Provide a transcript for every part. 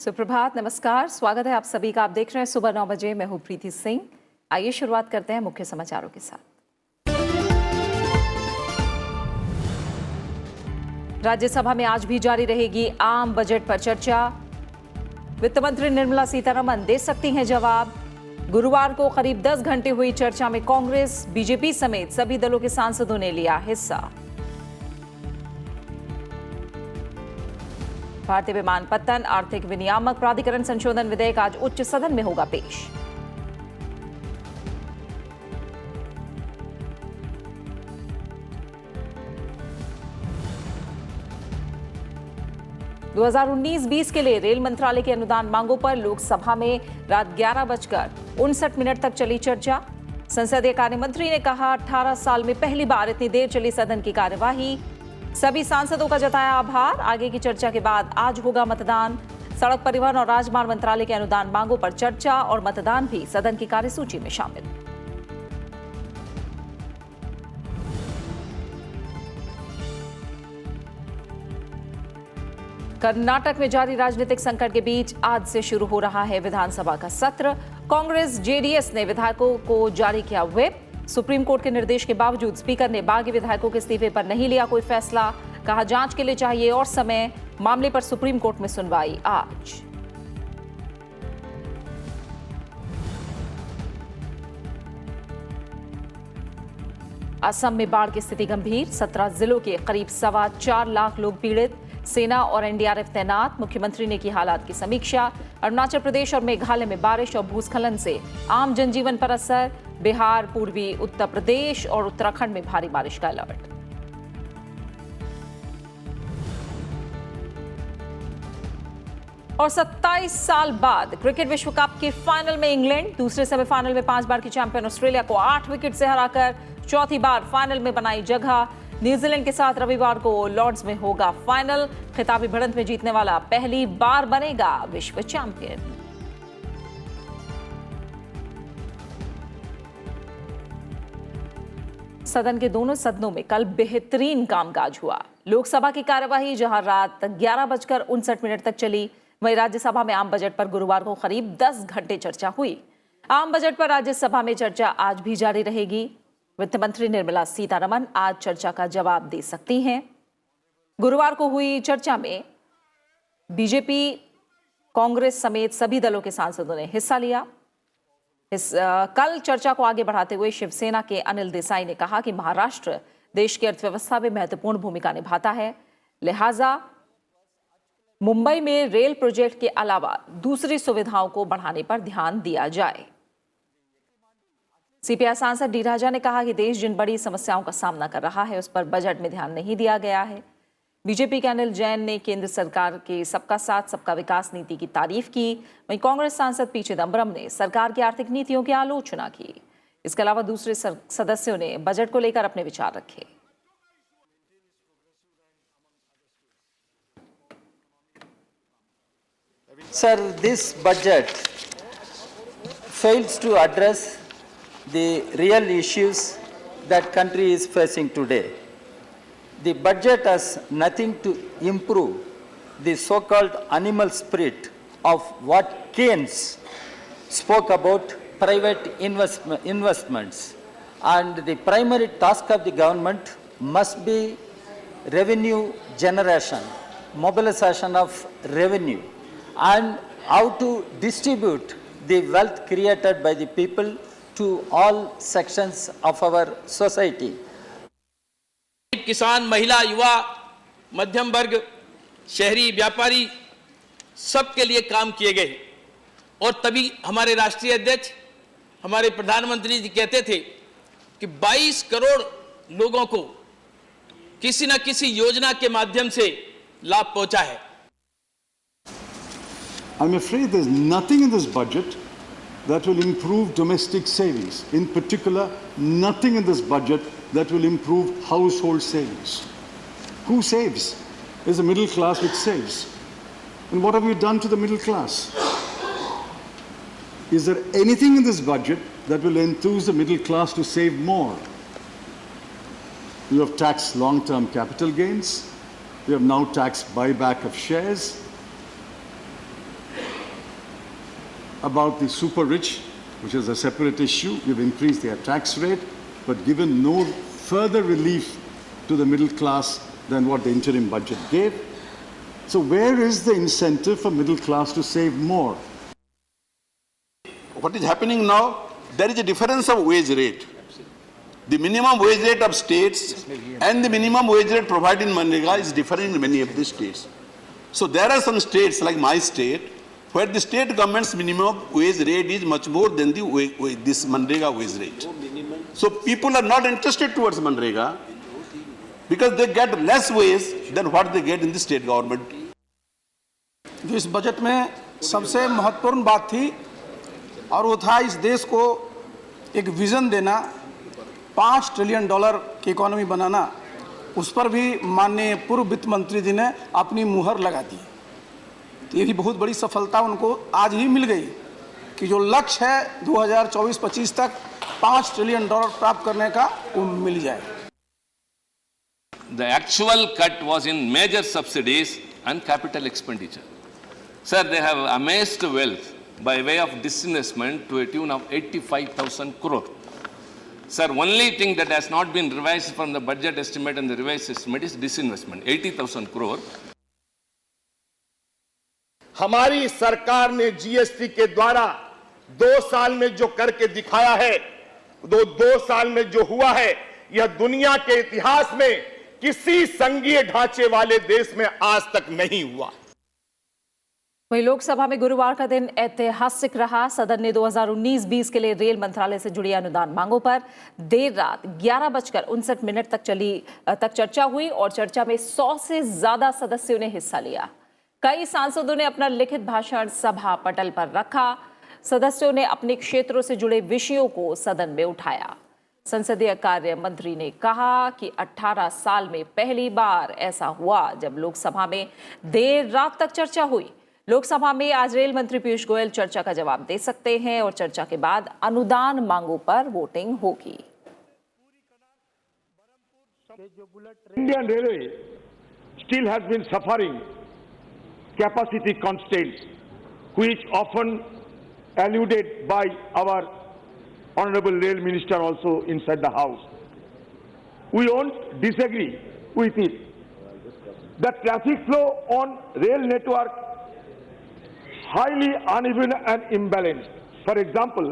सुप्रभात, नमस्कार, स्वागत है आप सभी का। आप देख रहे हैं सुबह 9 बजे। मैं हूं प्रीति सिंह। आइए शुरुआत करते हैं मुख्य समाचारों के साथ। राज्यसभा में आज भी जारी रहेगी आम बजट पर चर्चा। वित्त मंत्री निर्मला सीतारमण दे सकती हैं जवाब। गुरुवार को करीब 10 घंटे हुई चर्चा में कांग्रेस, बीजेपी समेत सभी दलों के सांसदों ने लिया हिस्सा। भारतीय विमानपत्तन आर्थिक विनियामक प्राधिकरण संशोधन विधेयक आज उच्च सदन में होगा पेश। दो 2019-20 के लिए रेल मंत्रालय के अनुदान मांगों पर लोकसभा में रात 11:59 तक चली चर्चा। संसदीय कार्य मंत्री ने कहा, 18 साल में पहली बार इतनी देर चली सदन की कार्यवाही। सभी सांसदों का जताया आभार। आगे की चर्चा के बाद आज होगा मतदान। सड़क परिवहन और राजमार्ग मंत्रालय के अनुदान मांगों पर चर्चा और मतदान भी सदन की कार्यसूची में शामिल। कर्नाटक में जारी राजनीतिक संकट के बीच आज से शुरू हो रहा है विधानसभा का सत्र। कांग्रेस जेडीएस ने विधायकों को जारी किया व्हिप। सुप्रीम कोर्ट के निर्देश के बावजूद स्पीकर ने बागी विधायकों के इस्तीफे पर नहीं लिया कोई फैसला। कहा, जांच के लिए चाहिए और समय। मामले पर सुप्रीम कोर्ट में सुनवाई आज। असम में बाढ़ की स्थिति गंभीर। 17 जिलों के करीब 4.25 लाख लोग पीड़ित। सेना और एनडीआरएफ तैनात। मुख्यमंत्री ने की हालात की समीक्षा। अरुणाचल प्रदेश और मेघालय में बारिश और भूस्खलन से आम जनजीवन पर असर। बिहार, पूर्वी उत्तर प्रदेश और उत्तराखंड में भारी बारिश का अलर्ट। और 27 साल बाद क्रिकेट विश्व कप के फाइनल में इंग्लैंड दूसरे सेमीफाइनल में 5 बार की चैंपियन ऑस्ट्रेलिया को 8 विकेट से हराकर चौथी बार फाइनल में बनाई जगह। न्यूजीलैंड के साथ रविवार को लॉर्ड्स में होगा फाइनल। खिताबी भिड़ंत में जीतने वाला पहली बार बनेगा विश्व चैंपियन। सदन के दोनों सदनों में कल बेहतरीन कामकाज हुआ। लोकसभा की कार्यवाही जहां रात 11:59 तक चली, वहीं राज्यसभा में आम बजट पर गुरुवार को करीब 10 घंटे चर्चा हुई। आम बजट पर राज्यसभा में चर्चा आज भी जारी रहेगी। वित्त मंत्री निर्मला सीतारमण आज चर्चा का जवाब दे सकती हैं। गुरुवार को हुई चर्चा में बीजेपी, कांग्रेस समेत सभी दलों के सांसदों ने हिस्सा लिया। कल चर्चा को आगे बढ़ाते हुए शिवसेना के अनिल देसाई ने कहा कि महाराष्ट्र देश की अर्थव्यवस्था में महत्वपूर्ण भूमिका निभाता है, लिहाजा मुंबई में रेल प्रोजेक्ट के अलावा दूसरी सुविधाओं को बढ़ाने पर ध्यान दिया जाए। सीपीआई सांसद डी राजा ने कहा कि देश जिन बड़ी समस्याओं का सामना कर रहा है उस पर बजट में ध्यान नहीं दिया गया है। बीजेपी के अनिल जैन ने केंद्र सरकार के सबका साथ सबका विकास नीति की तारीफ की। वहीं कांग्रेस सांसद पी चिदंबरम ने सरकार की आर्थिक नीतियों की आलोचना की। इसके अलावा दूसरे सदस्यों ने बजट को लेकर अपने विचार रखे। Sir, this budget fails to address the real issues that country is facing today. The budget has nothing to improve the so-called animal spirit of what Keynes spoke about private investments. And the primary task of the government must be revenue generation, mobilization of revenue, and how to distribute the wealth created by the people to all sections of our society. किसान, महिला, युवा, मध्यम वर्ग, शहरी व्यापारी सबके लिए काम किए गए। और तभी हमारे राष्ट्रीय अध्यक्ष, हमारे प्रधानमंत्री जी कहते थे कि 22 करोड़ लोगों को किसी न किसी योजना के माध्यम से लाभ पहुंचा है। I'm afraid there's nothing in this budget that will improve domestic savings. In particular, nothing in this budget that will improve household savings. Who saves? There's a middle class which saves. And what have you done to the middle class? Is there anything in this budget that will enthuse the middle class to save more? You have taxed long-term capital gains. You have now taxed buyback of shares. about the super rich, which is a separate issue. You've increased their tax rate, but given no further relief to the middle class than what the interim budget gave. So where is the incentive for middle class to save more? What is happening now, there is a difference of wage rate. The minimum wage rate of states and the minimum wage rate provided in Manrega is different in many of the states. So there are some states like my state where the state government's minimum wage rate is much more than the this Manrega wage rate. So people are not interested towards Manrega because they get less wage than what they get in the state government. जो इस budget में सबसे महत्वपूर्ण बात थी और वो था इस देश को एक विजन देना, $5 ट्रिलियन की इकोनॉमी बनाना, उस पर भी माननीय पूर्व वित्त मंत्री जी ने अपनी मुहर लगा दी। तो ये भी बहुत बड़ी सफलता उनको आज ही मिल गई कि जो लक्ष्य है 2024-25 तक $5 ट्रिलियन प्राप्त करने का वो मिल जाए। The actual cut was in major subsidies and capital expenditure. Sir, they have amassed wealth by way of disinvestment to a tune of 85,000 crore. Sir, only thing that has not been revised from the budget estimate and the revised estimate is disinvestment, 80,000 crore. हमारी सरकार ने GST के द्वारा 2 साल में जो करके दिखाया है, 2 साल में जो हुआ है, यह दुनिया के इतिहास में किसी संघीय ढांचे वाले देश में आज तक नहीं हुआ। वहीं लोकसभा में गुरुवार का दिन ऐतिहासिक रहा। सदन ने 2019-20 के लिए रेल मंत्रालय से जुड़ी अनुदान मांगों पर देर रात 11:59 तक चर्चा हुई और चर्चा में 100 से ज्यादा सदस्यों ने हिस्सा लिया। कई सांसदों ने अपना लिखित भाषण सभा पटल पर रखा। सदस्यों ने अपने क्षेत्रों से जुड़े विषयों को सदन में उठाया। संसदीय कार्य मंत्री ने कहा कि 18 साल में पहली बार ऐसा हुआ जब लोकसभा में देर रात तक चर्चा हुई। लोकसभा में आज रेल मंत्री पीयूष गोयल चर्चा का जवाब दे सकते हैं और चर्चा के बाद अनुदान मांगों पर वोटिंग होगी। Indian Railway still has been suffering capacity constraints, which often alluded by our Honorable Rail Minister also inside the House. We won't disagree with it. The traffic flow on rail network highly uneven and imbalanced. For example,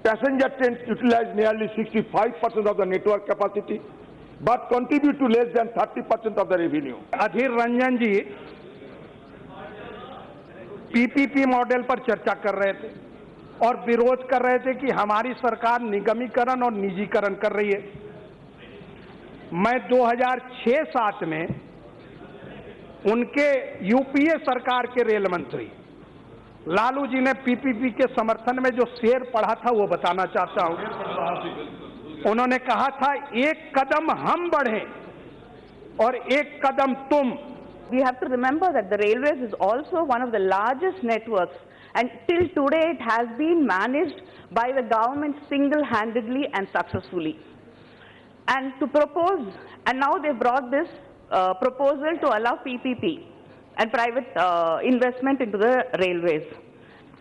passenger trains utilize nearly 65% of the network capacity, but contribute to less than 30% of the revenue. Adhir Ranjan ji PPP model पर चर्चा कर रहे थे और विरोध कर रहे थे कि हमारी सरकार निगमीकरण और निजीकरण कर रही है। मैं 2006-07 में उनके यूपीए सरकार के रेल मंत्री लालू जी ने पीपीपी के समर्थन में जो शेर पढ़ा था वो बताना चाहता हूं। उन्होंने कहा था, एक कदम हम बढ़ें और एक कदम तुम। We have to remember that the railways is also one of the largest networks, and till today it has been managed by the government single-handedly and successfully. And to propose, and now they brought this proposal to allow PPP and private investment into the railways.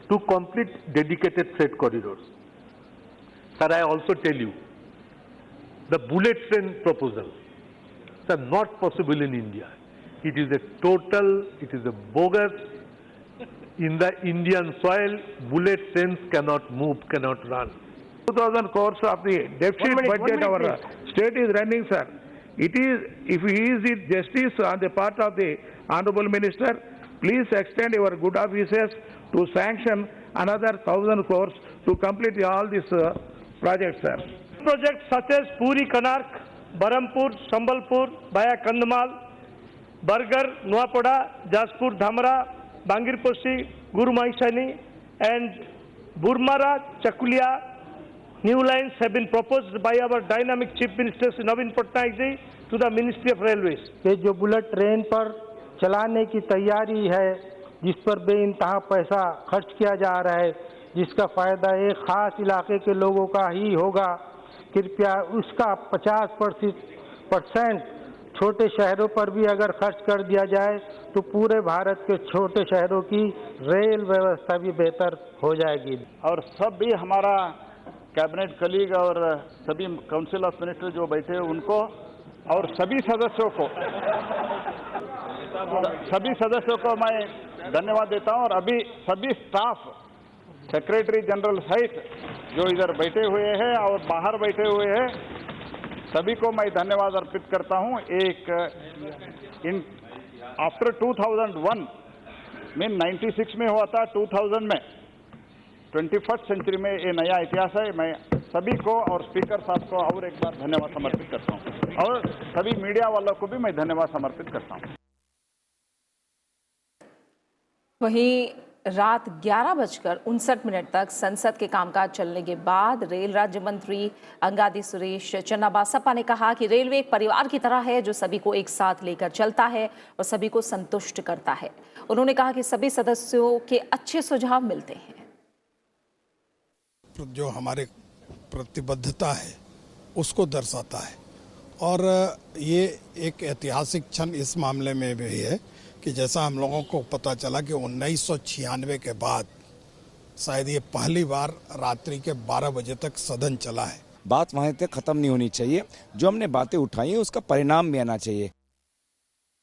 To complete dedicated freight corridors. Sir, I also tell you, the bullet train proposal, sir, not possible in India. It is a bogus. In the Indian soil, bullet trains cannot move, cannot run. 2,000 crores of the deficit budget our state is running, sir. It is, if he is the justice on the part of the Honorable Minister, please extend your good offices to sanction another 1,000 crores to complete all these projects, sir. Projects such as Puri Kanark, Barampur, Sambalpur, via Kandhamal, Bargar, Nuapada, Jaspur, Dhamra, Bangirposhi, Guru Mahisani, and Burmara, Chakulia, new lines have been proposed by our dynamic Chief Minister Naveen Patnaik ji to the Ministry of Railways. ये जो bullet train पर चलाने की तैयारी है, जिस पर बेइंतहा पैसा खर्च किया जा रहा है, जिसका फायदा एक खास इलाके के लोगों का ही होगा, कृपया उसका 50% छोटे शहरों पर भी अगर खर्च कर दिया जाए तो पूरे भारत के छोटे शहरों की रेल व्यवस्था भी बेहतर हो जाएगी। और सब भी हमारा कैबिनेट कलीग और सभी काउंसिल ऑफ मिनिस्टर जो बैठे हैं उनको और सभी सदस्यों को मैं धन्यवाद देता हूं। और अभी सभी स्टाफ सेक्रेटरी जनरल सहित जो इधर बैठे हुए हैं और बाहर बैठे हुए हैं सभी को मैं धन्यवाद अर्पित करता हूं। एक इन आफ्टर 2001 में 96 में हुआ था, 2000 में 21st सेंचुरी में ये नया इतिहास है। मैं सभी को और स्पीकर साहब को और एक बार धन्यवाद समर्पित करता हूं और सभी मीडिया वालों को भी मैं धन्यवाद समर्पित करता हूं। वहीं रात 11:59 तक संसद के कामकाज चलने के बाद रेल राज्य मंत्री अंगादी सुरेश चन्नाबासप्पा ने कहा कि रेलवे एक परिवार की तरह है जो सभी को एक साथ लेकर चलता है और सभी को संतुष्ट करता है। उन्होंने कहा कि सभी सदस्यों के अच्छे सुझाव मिलते हैं। जो हमारे प्रतिबद्धता है उसको दर्शाता है और ये एक ऐतिहासिक क्षण इस मामले में भी है कि जैसा हम लोगों को पता चला कि 1996 के बाद शायद ये पहली बार रात्रि के 12 बजे तक सदन चला है। बात वहाँ तक खत्म नहीं होनी चाहिए, जो हमने बातें उठाई है उसका परिणाम भी आना चाहिए।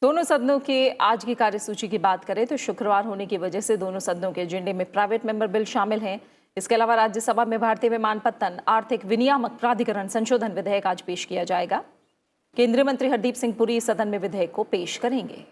दोनों सदनों के आज की कार्यसूची की बात करें तो शुक्रवार होने की वजह से दोनों सदनों के एजेंडे में प्राइवेट मेंबर बिल शामिल हैं। इसके अलावा राज्यसभा में भारतीय विमानपत्तन आर्थिक विनियामक प्राधिकरण संशोधन विधेयक आज पेश किया जाएगा। केंद्रीय मंत्री हरदीप सिंह पुरी सदन में विधेयक को पेश करेंगे।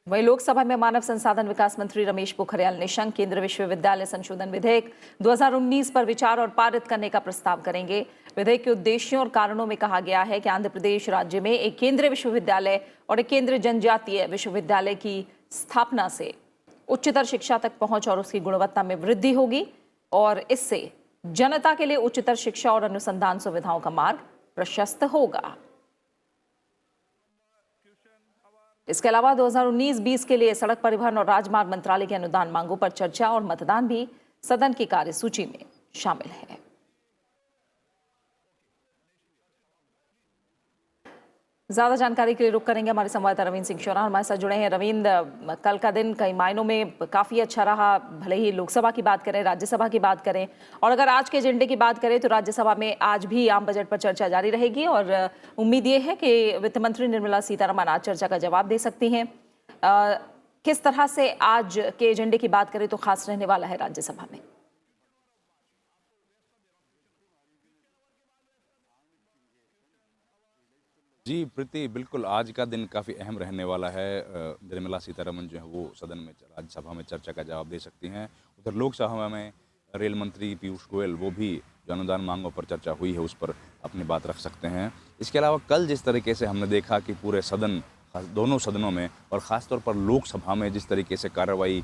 वहीं लोकसभा में मानव संसाधन विकास मंत्री रमेश पोखरियाल निशंक केंद्रीय विश्वविद्यालय संशोधन विधेयक 2019 पर विचार और पारित करने का प्रस्ताव करेंगे। विधेयक के उद्देश्यों और कारणों में कहा गया है कि आंध्र प्रदेश राज्य में एक केंद्रीय विश्वविद्यालय और एक केंद्रीय जनजातीय विश्वविद्यालय की स्थापना से उच्चतर शिक्षा तक पहुंच और उसकी गुणवत्ता में वृद्धि होगी और इससे जनता के लिए उच्चतर शिक्षा और अनुसंधान सुविधाओं का मार्ग प्रशस्त होगा। इसके अलावा 2019-20 के लिए सड़क परिवहन और राजमार्ग मंत्रालय के अनुदान मांगों पर चर्चा और मतदान भी सदन की कार्यसूची में शामिल है। ज्यादा जानकारी के लिए रुक करेंगे हमारे संवाददाता रविंद्र सिंह शोरा हमारे साथ जुड़े हैं। रविंद्र, कल का दिन कई मायनों में काफी अच्छा रहा, भले ही लोकसभा की बात करें, राज्यसभा की बात करें, और अगर आज के एजेंडे की बात करें तो राज्यसभा में आज भी आम बजट पर चर्चा जारी रहेगी और उम्मीद ये है कि वित्त मंत्री निर्मला सीतारमण आज चर्चा का जवाब दे सकती हैं। किस तरह से आज के एजेंडे की बात करें तो खास रहने वाला है राज्यसभा में? जी प्रीति, बिल्कुल आज का दिन काफ़ी अहम रहने वाला है। निर्मला सीतारमण जो है वो सदन में राज्यसभा में चर्चा का जवाब दे सकती हैं। उधर लोकसभा में रेल मंत्री पीयूष गोयल वो भी जो अनुदान मांगों पर चर्चा हुई है उस पर अपनी बात रख सकते हैं। इसके अलावा कल जिस तरीके से हमने देखा कि पूरे सदन, दोनों सदनों में और ख़ासतौर पर लोकसभा में जिस तरीके से कार्रवाई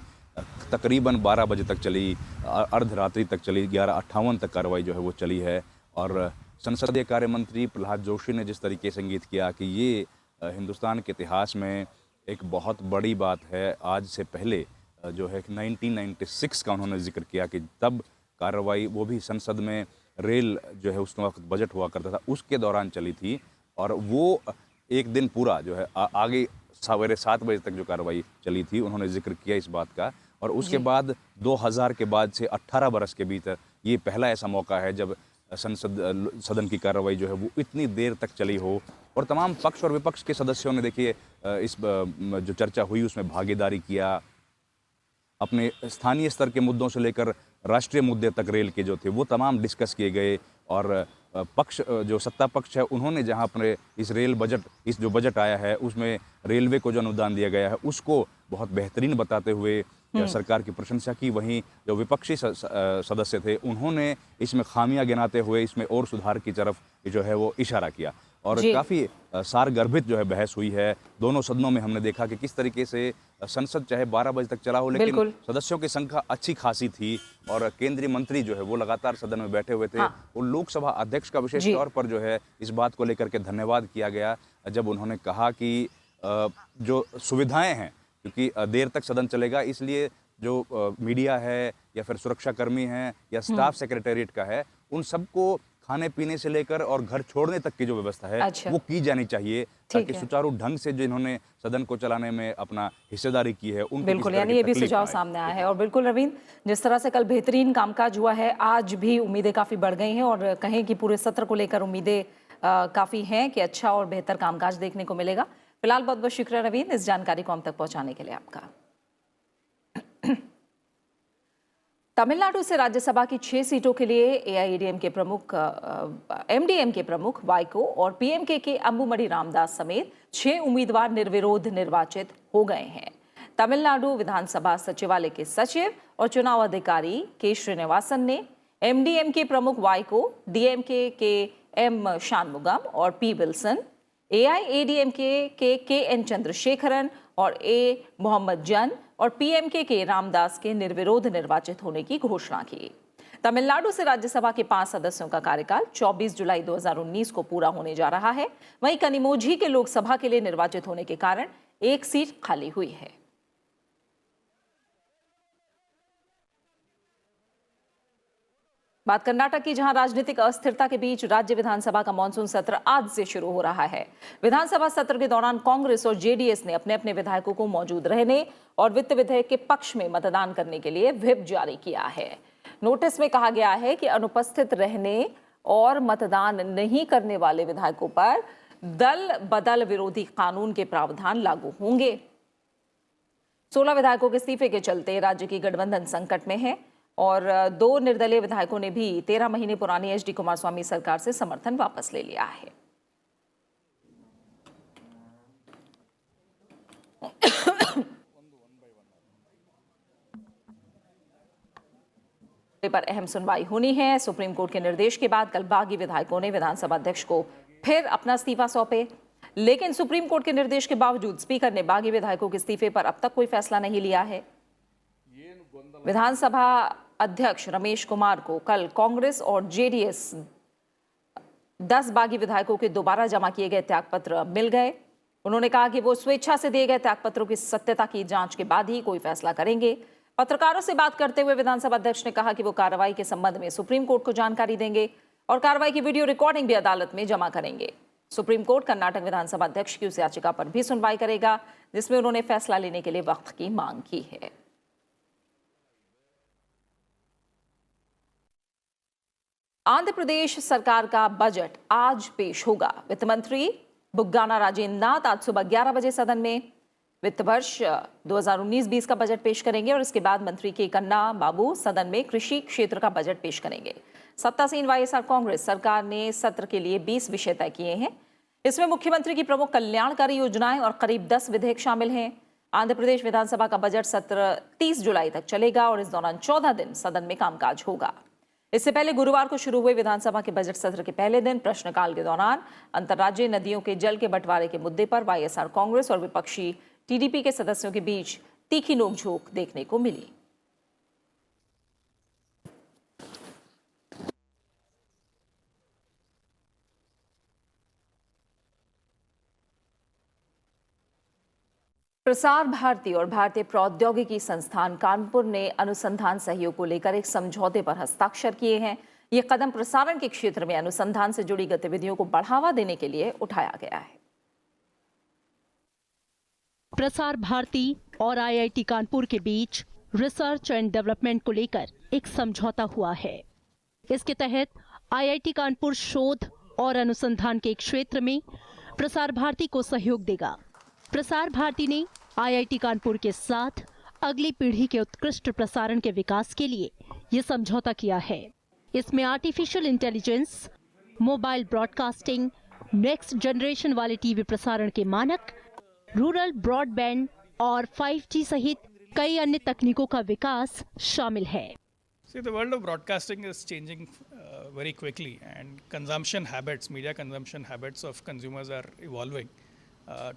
तकरीबन 12 बजे तक चली, अर्धरात्रि तक चली, 11:58 तक कार्रवाई जो है वो चली है। और संसदीय कार्य मंत्री प्रहलाद जोशी ने जिस तरीके से इंगित किया कि ये हिंदुस्तान के इतिहास में एक बहुत बड़ी बात है। आज से पहले जो है 1996 का उन्होंने जिक्र किया कि तब कार्रवाई वो भी संसद में रेल जो है उस वक्त बजट हुआ करता था उसके दौरान चली थी और वो एक दिन पूरा जो है आगे सवेरे 7 बजे तक जो कार्रवाई चली थी उन्होंने जिक्र किया इस बात का। और उसके बाद 2000 के बाद से 18 बरस के भीतर ये पहला ऐसा मौका है जब सदन की कार्रवाई जो है वो इतनी देर तक चली हो और तमाम पक्ष और विपक्ष के सदस्यों ने देखिए इस जो चर्चा हुई उसमें भागीदारी किया। अपने स्थानीय स्तर के मुद्दों से लेकर राष्ट्रीय मुद्दे तक रेल के जो थे वो तमाम डिस्कस किए गए और पक्ष जो सत्ता पक्ष है उन्होंने जहां अपने इस रेल बजट, इस जो बजट आया है उसमें रेलवे को जो अनुदान दिया गया है उसको बहुत बेहतरीन बताते हुए सरकार की प्रशंसा की। वहीं जो विपक्षी सदस्य थे उन्होंने इसमें खामियां गिनाते हुए इसमें और सुधार की तरफ जो है वो इशारा किया और काफ़ी सारगर्भित जो है बहस हुई है। दोनों सदनों में हमने देखा कि किस तरीके से संसद चाहे 12 बजे तक चला हो लेकिन सदस्यों की संख्या अच्छी खासी थी और केंद्रीय मंत्री जो है वो लगातार सदन में बैठे हुए थे। वो लोकसभा अध्यक्ष का विशेष तौर पर जो है इस बात को लेकर के धन्यवाद किया गया जब उन्होंने कहा कि जो सुविधाएं हैं, क्योंकि देर तक सदन चलेगा इसलिए जो मीडिया है या फिर सुरक्षाकर्मी हैं या स्टाफ सेक्रेटेरिएट का है उन सबको खाने पीने से लेकर और घर छोड़ने तक की जो व्यवस्था है अच्छा। वो की जानी चाहिए, ताकि है। सुचारू ढंग से जो इन्होंने सदन को चलाने में अपना हिस्सेदारी की है उनको बिल्कुल, किसी तरह यानी की ये भी तकलीफ सुझाव ना आए। सामने आया है। और बिल्कुल रवींद्र, जिस तरह से कल बेहतरीन कामकाज हुआ है, आज भी उम्मीदें काफ़ी बढ़ गई हैं और कहें कि पूरे सत्र को लेकर उम्मीदें काफ़ी हैं कि अच्छा और बेहतर कामकाज देखने को मिलेगा। फिलहाल बहुत बहुत शुक्रिया रवींद्र, इस जानकारी को हम तक पहुँचाने के लिए आपका। तमिलनाडु से राज्यसभा की 6 सीटों के लिए एमडीएम के प्रमुख वाइको और पीएमके के अंबुमणि रामदास समेत 6 उम्मीदवार निर्विरोध निर्वाचित हो गए हैं। तमिलनाडु विधानसभा सचिवालय के सचिव और चुनाव अधिकारी के श्रीनिवासन ने एमडीएम के प्रमुख वाइको, डीएमके के एम शानमुगम और पी विल्सन, एआईएडीएमके के एन चंद्रशेखरन और ए मोहम्मद जन और पीएमके के रामदास के निर्विरोध निर्वाचित होने की घोषणा की। तमिलनाडु से राज्यसभा के 5 सदस्यों का कार्यकाल 24 जुलाई 2019 को पूरा होने जा रहा है। वहीं कनिमोझी के लोकसभा के लिए निर्वाचित होने के कारण एक सीट खाली हुई है। बात कर्नाटक की, जहां राजनीतिक अस्थिरता के बीच राज्य विधानसभा का मानसून सत्र आज से शुरू हो रहा है। विधानसभा सत्र के दौरान कांग्रेस और जेडीएस ने अपने अपने विधायकों को मौजूद रहने और वित्त विधेयक के पक्ष में मतदान करने के लिए व्हिप जारी किया है। नोटिस में कहा गया है कि अनुपस्थित रहने और मतदान नहीं करने वाले विधायकों पर दल बदल विरोधी कानून के प्रावधान लागू होंगे। 16 विधायकों के इस्तीफे के चलते राज्य की गठबंधन संकट में है और 2 निर्दलीय विधायकों ने भी 13 महीने पुरानी एचडी कुमारस्वामी सरकार से समर्थन वापस ले लिया है। पर अहम सुनवाई होनी है। सुप्रीम कोर्ट के निर्देश के बाद कल बागी विधायकों ने विधानसभा अध्यक्ष को फिर अपना इस्तीफा सौंपे, लेकिन सुप्रीम कोर्ट के निर्देश के बावजूद स्पीकर ने बागी विधायकों के इस्तीफे पर अब तक कोई फैसला नहीं लिया है। विधानसभा अध्यक्ष रमेश कुमार को कल कांग्रेस और जेडीएस 10 बागी विधायकों के दोबारा जमा किए गए त्यागपत्र मिल गए। उन्होंने कहा कि वो स्वेच्छा से दिए गए त्यागपत्रों की सत्यता की जांच के बाद ही कोई फैसला करेंगे। पत्रकारों से बात करते हुए विधानसभा अध्यक्ष ने कहा कि वो कार्रवाई के संबंध में सुप्रीम कोर्ट को जानकारी देंगे और कार्रवाई की वीडियो रिकॉर्डिंग भी अदालत में जमा करेंगे। सुप्रीम कोर्ट कर्नाटक विधानसभा अध्यक्ष की उस याचिका पर भी सुनवाई करेगा जिसमें उन्होंने फैसला लेने के लिए वक्त की मांग की है। आंध्र प्रदेश सरकार का बजट आज पेश होगा। वित्त मंत्री बुग्गाना राजेंद्र नाथ आज सुबह 11 बजे सदन में वित्त वर्ष 2019-20 का बजट पेश करेंगे और इसके बाद मंत्री के कन्ना बाबू सदन में कृषि क्षेत्र का बजट पेश करेंगे। सत्तासीन वाईएसआर कांग्रेस सरकार ने सत्र के लिए 20 विषय तय किए हैं। इसमें मुख्यमंत्री की प्रमुख कल्याणकारी योजनाएं और करीब 10 विधेयक शामिल हैं। आंध्र प्रदेश विधानसभा का बजट सत्र 30 जुलाई तक चलेगा और इस दौरान 14 दिन सदन में कामकाज होगा। इससे पहले गुरुवार को शुरू हुए विधानसभा के बजट सत्र के पहले दिन प्रश्नकाल के दौरान अंतर्राज्यीय नदियों के जल के बंटवारे के मुद्दे पर वाईएसआर कांग्रेस और विपक्षी टीडीपी के सदस्यों के बीच तीखी नोकझोंक देखने को मिली। प्रसार भारती और भारतीय प्रौद्योगिकी संस्थान कानपुर ने अनुसंधान सहयोग को लेकर एक समझौते पर हस्ताक्षर किए हैं। ये कदम प्रसारण के क्षेत्र में अनुसंधान से जुड़ी गतिविधियों को बढ़ावा देने के लिए उठाया गया है। प्रसार भारती और आईआईटी कानपुर के बीच रिसर्च एंड डेवलपमेंट को लेकर एक समझौता हुआ है। इसके तहत आईआईटी कानपुर शोध और अनुसंधान के क्षेत्र में प्रसार भारती को सहयोग देगा। प्रसार भारती ने आईआईटी कानपुर के साथ अगली पीढ़ी के उत्कृष्ट प्रसारण के विकास के लिए ये समझौता किया है। इसमें artificial intelligence, mobile broadcasting, next generation वाले टीवी प्रसारण के मानक, रूरल ब्रॉडबैंड और 5G सहित कई अन्य तकनीकों का विकास शामिल है। See, the world of broadcasting is changing very quickly, and consumption habits, media consumption habits of consumers are evolving.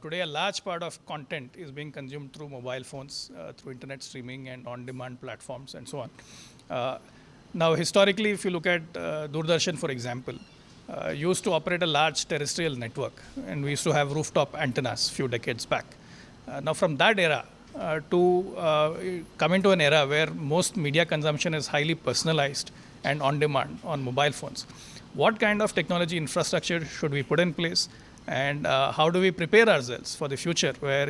Today, a large part of content is being consumed through mobile phones, through internet streaming and on-demand platforms, and so on. Now, historically, if you look at Doordarshan, for example, used to operate a large terrestrial network, and we used to have rooftop antennas a few decades back. Now, from that era to come into an era where most media consumption is highly personalized and on demand on mobile phones. What kind of technology infrastructure should we put in place, and how do we prepare ourselves for the future where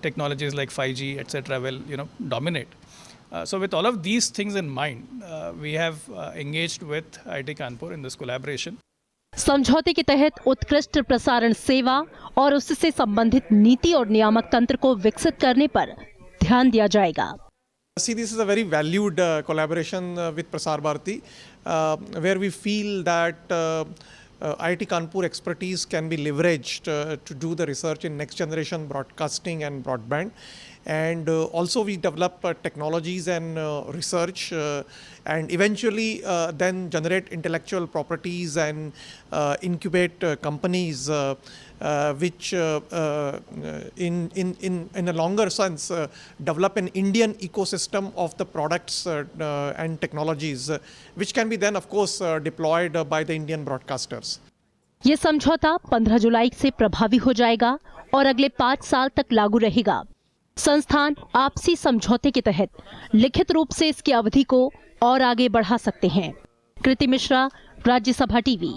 technologies like 5G etc. will dominate? So with all of these things in mind, we have engaged with IIT Kanpur in this collaboration. समझौते के तहत उत्कृष्ट प्रसारण सेवा और उससे संबंधित नीति और नियामक तंत्र को विकसित करने पर ध्यान दिया जाएगा। See, this is a very valued collaboration with Prasar Bharati, where we feel that IIT Kanpur expertise can be leveraged to do the research in next generation broadcasting and broadband. And also we develop technologies and research and eventually then generate intellectual properties and incubate companies which in a longer sense develop an Indian ecosystem of the products and technologies which can be then of course deployed by the Indian broadcasters. ये समझौता 15 जुलाई से प्रभावी हो जाएगा और अगले 5 साल तक लागू रहेगा। संस्थान आपसी समझौते के तहत लिखित रूप से इसकी अवधि को और आगे बढ़ा सकते हैं। कृति मिश्रा, राज्यसभा टीवी।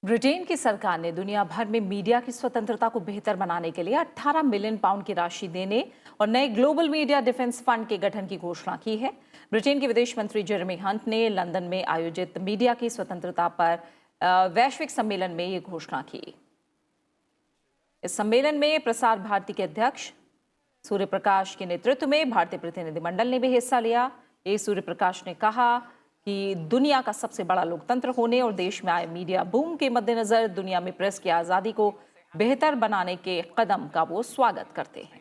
ब्रिटेन की सरकार ने दुनिया भर में मीडिया की स्वतंत्रता को बेहतर बनाने के लिए 18 मिलियन पाउंड की राशि देने और नए ग्लोबल मीडिया डिफेंस फंड के गठन की घोषणा की है। ब्रिटेन के विदेश मंत्री जेरेमी हंट ने लंदन में आयोजित मीडिया की स्वतंत्रता पर वैश्विक सम्मेलन में ये घोषणा की। इस सम्मेलन में प्रसार भारती के अध्यक्ष सूर्य प्रकाश के नेतृत्व में भारतीय प्रतिनिधिमंडल ने भी हिस्सा लिया। ए सूर्य प्रकाश ने कहा कि दुनिया का सबसे बड़ा लोकतंत्र होने और देश में आए मीडिया बूम के मद्देनजर दुनिया में प्रेस की आज़ादी को बेहतर बनाने के कदम का वो स्वागत करते हैं।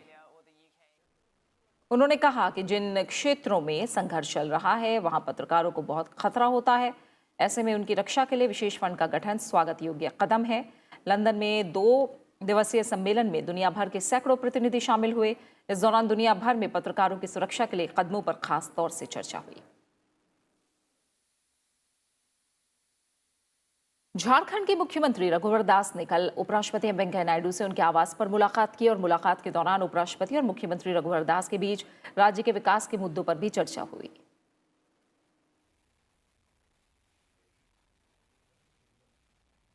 उन्होंने कहा कि जिन क्षेत्रों में संघर्ष चल रहा है वहां पत्रकारों को बहुत खतरा होता है। ऐसे में उनकी रक्षा के लिए विशेष फंड का गठन स्वागत योग्य कदम है। लंदन में 2 दिवसीय सम्मेलन में दुनिया भर के सैकड़ों प्रतिनिधि शामिल हुए। इस दौरान दुनिया भर में पत्रकारों की सुरक्षा के लिए कदमों पर खास तौर से चर्चा हुई। झारखंड के मुख्यमंत्री रघुवर दास ने कल उपराष्ट्रपति वेंकैया नायडू से उनके आवास पर मुलाकात की और मुलाकात के दौरान उपराष्ट्रपति और मुख्यमंत्री रघुवर दास के बीच राज्य के विकास के मुद्दों पर भी चर्चा हुई।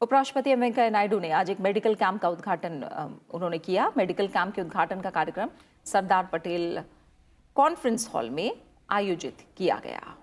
उपराष्ट्रपति वेंकैया नायडू ने आज एक मेडिकल कैंप का उद्घाटन उन्होंने किया। मेडिकल कैंप के उद्घाटन का कार्यक्रम सरदार पटेल कॉन्फ्रेंस हॉल में आयोजित किया गया।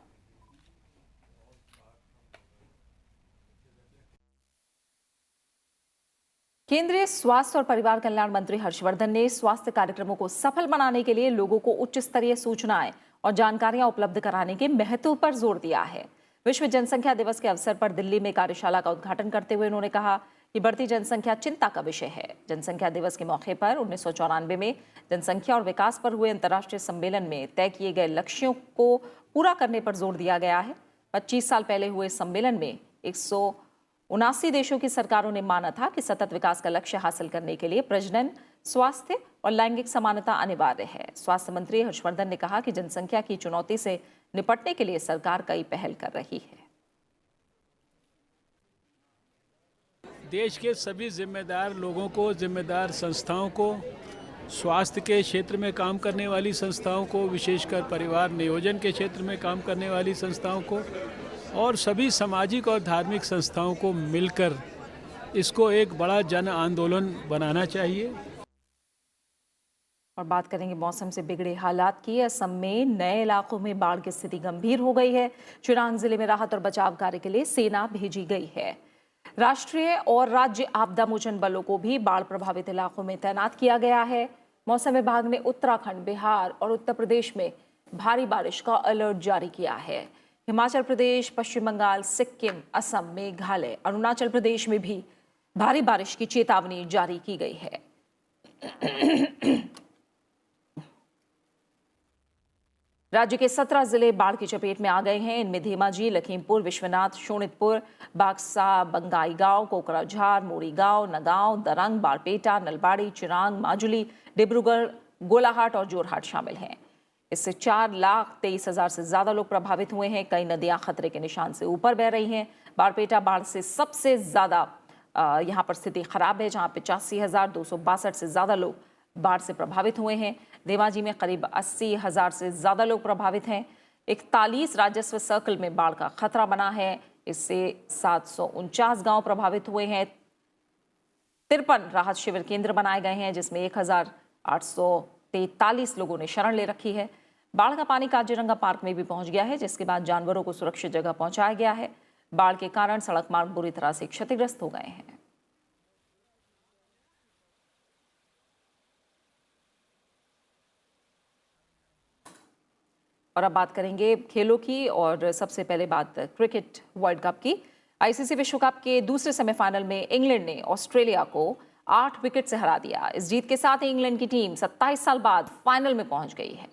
केंद्रीय स्वास्थ्य और परिवार कल्याण मंत्री हर्षवर्धन ने स्वास्थ्य कार्यक्रमों को सफल बनाने के लिए लोगों को उच्च स्तरीय सूचनाएं और जानकारियां उपलब्ध कराने के महत्व पर जोर दिया है। विश्व जनसंख्या दिवस के अवसर पर दिल्ली में कार्यशाला का उद्घाटन करते हुए उन्होंने कहा कि बढ़ती जनसंख्या चिंता का विषय है। जनसंख्या दिवस के मौके पर 1994 में जनसंख्या और विकास पर हुए अंतर्राष्ट्रीय सम्मेलन में तय किए गए लक्ष्यों को पूरा करने पर जोर दिया गया है। 25 साल पहले हुए सम्मेलन में 179 देशों की सरकारों ने माना था कि सतत विकास का लक्ष्य हासिल करने के लिए प्रजनन, स्वास्थ्य और लैंगिक समानता अनिवार्य है। स्वास्थ्य मंत्री हर्षवर्धन ने कहा कि जनसंख्या की चुनौती से निपटने के लिए सरकार कई पहल कर रही है। देश के सभी जिम्मेदार लोगों को, जिम्मेदार संस्थाओं को, स्वास्थ्य के क्षेत्र में काम करने वाली संस्थाओं को, विशेषकर परिवार नियोजन के क्षेत्र में काम करने वाली संस्थाओं को और सभी सामाजिक और धार्मिक संस्थाओं को मिलकर इसको एक बड़ा जन आंदोलन बनाना चाहिए। और बात करेंगे मौसम से बिगड़े हालात की। असम में नए इलाकों में बाढ़ की स्थिति गंभीर हो गई है। चिरांग जिले में राहत और बचाव कार्य के लिए सेना भेजी गई है। राष्ट्रीय और राज्य आपदा मोचन बलों को भी बाढ़ प्रभावित इलाकों में तैनात किया गया है। मौसम विभाग ने उत्तराखंड, बिहार और उत्तर प्रदेश में भारी बारिश का अलर्ट जारी किया है। हिमाचल प्रदेश, पश्चिम बंगाल, सिक्किम, असम, मेघालय, अरुणाचल प्रदेश में भी भारी बारिश की चेतावनी जारी की गई है। राज्य के 17 जिले बाढ़ की चपेट में आ गए हैं। इनमें धेमाजी, लखीमपुर, विश्वनाथ, शोणितपुर, बाक्सा, बंगाईगांव, कोकराझार, मोरीगांव, नगांव, दरंग, बारपेटा, नलबाड़ी, चिरांग, माजुली, डिब्रूगढ़, गोलाहाट और जोरहाट शामिल हैं। इससे 4,23,000 से ज्यादा लोग प्रभावित हुए हैं। कई नदियां खतरे के निशान से ऊपर बह रही हैं। बारपेटा बाढ़ से सबसे ज्यादा यहाँ पर स्थिति खराब है, जहां 85,262 से ज्यादा लोग बाढ़ से प्रभावित हुए हैं। धेमाजी में करीब 80,000 से ज्यादा लोग प्रभावित हैं। 41 राजस्व सर्कल में बाढ़ का खतरा बना है। इससे 749 गांव प्रभावित हुए हैं। 53 राहत शिविर केंद्र बनाए गए हैं, जिसमें 1843 लोगों ने शरण ले रखी है। बाढ़ का पानी काजीरंगा पार्क में भी पहुंच गया है, जिसके बाद जानवरों को सुरक्षित जगह पहुंचाया गया है। बाढ़ के कारण सड़क मार्ग बुरी तरह से क्षतिग्रस्त हो गए हैं। और अब बात करेंगे खेलों की, और सबसे पहले बात क्रिकेट वर्ल्ड कप की। आईसीसी विश्व कप के दूसरे सेमीफाइनल में इंग्लैंड ने ऑस्ट्रेलिया को 8 विकेट से हरा दिया। इस जीत के साथ ही इंग्लैंड की टीम 27 साल बाद फाइनल में पहुंच गई है।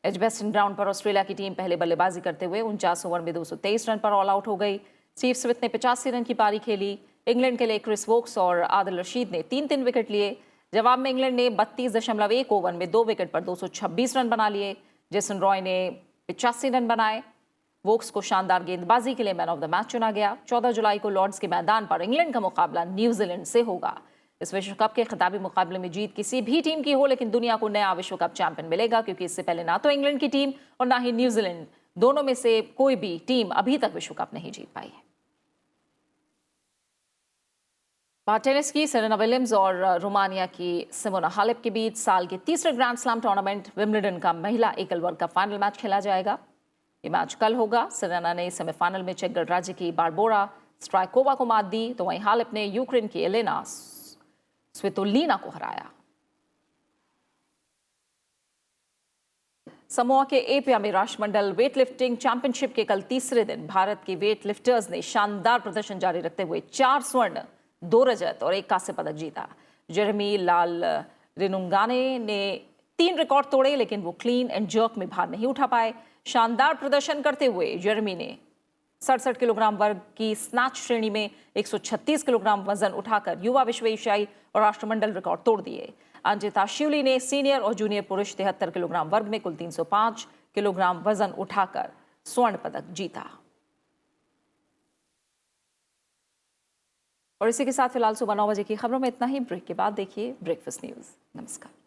एजबेस्टन ग्राउंड पर ऑस्ट्रेलिया की टीम पहले बल्लेबाजी करते हुए 49 ओवर में 223 रन पर ऑल आउट हो गई। स्टीव स्मिथ ने 85 रन की पारी खेली। इंग्लैंड के लिए क्रिस वोक्स और आदिल रशीद ने 3-3 विकेट लिए। जवाब में इंग्लैंड ने 32.1 ओवर में 2 विकेट पर 226 रन बना लिए। जेसन रॉय ने 85 रन बनाए। वोक्स को शानदार गेंदबाजी के लिए मैन ऑफ द मैच चुना गया। 14 जुलाई को लॉर्ड्स के मैदान पर इंग्लैंड का मुकाबला न्यूजीलैंड से होगा। इस विश्व कप के खिताबी मुकाबले में जीत किसी भी टीम की हो, लेकिन दुनिया को नया विश्व कप चैंपियन मिलेगा, क्योंकि इससे पहले ना तो इंग्लैंड की टीम और ना ही न्यूजीलैंड, दोनों में से कोई भी टीम अभी तक विश्व कप नहीं जीत पाई है। टेनिस की सेरेना विलियम्स और रोमानिया की सिमोना हालेप के बीच साल के तीसरे ग्रैंड स्लैम टूर्नामेंट विंबलडन का महिला एकल वर्ग का फाइनल मैच खेला जाएगा। ये मैच कल होगा। सेरेना ने सेमीफाइनल में चेक गणराज्य की बारबोरा स्ट्राइकोवा को मात दी, तो वहीं हालेप ने यूक्रेन की एलेना स्वितोलिना को हराया। समोआ के एपिया में राष्ट्रमंडल वेटलिफ्टिंग चैंपियनशिप के कल तीसरे दिन भारत के वेट लिफ्टर्स ने शानदार प्रदर्शन जारी रखते हुए 4 स्वर्ण, 2 रजत और 1 कांस्य पदक जीता। जेरेमी लाल रिनुंगाने ने 3 रिकॉर्ड तोड़े, लेकिन वो क्लीन एंड जर्क में भार नहीं उठा पाए। शानदार प्रदर्शन करते हुए जेरेमी ने 67 किलोग्राम वर्ग की स्नैच श्रेणी में 136 किलोग्राम वजन उठाकर युवा विश्व एशियाई और राष्ट्रमंडल रिकॉर्ड तोड़ दिए। अंजिता शिवली ने सीनियर और जूनियर पुरुष 73 किलोग्राम वर्ग में कुल 305 किलोग्राम वजन उठाकर स्वर्ण पदक जीता। और इसी के साथ फिलहाल सुबह 9 बजे की खबरों में इतना ही। ब्रेक के बाद देखिए ब्रेकफास्ट न्यूज। नमस्कार।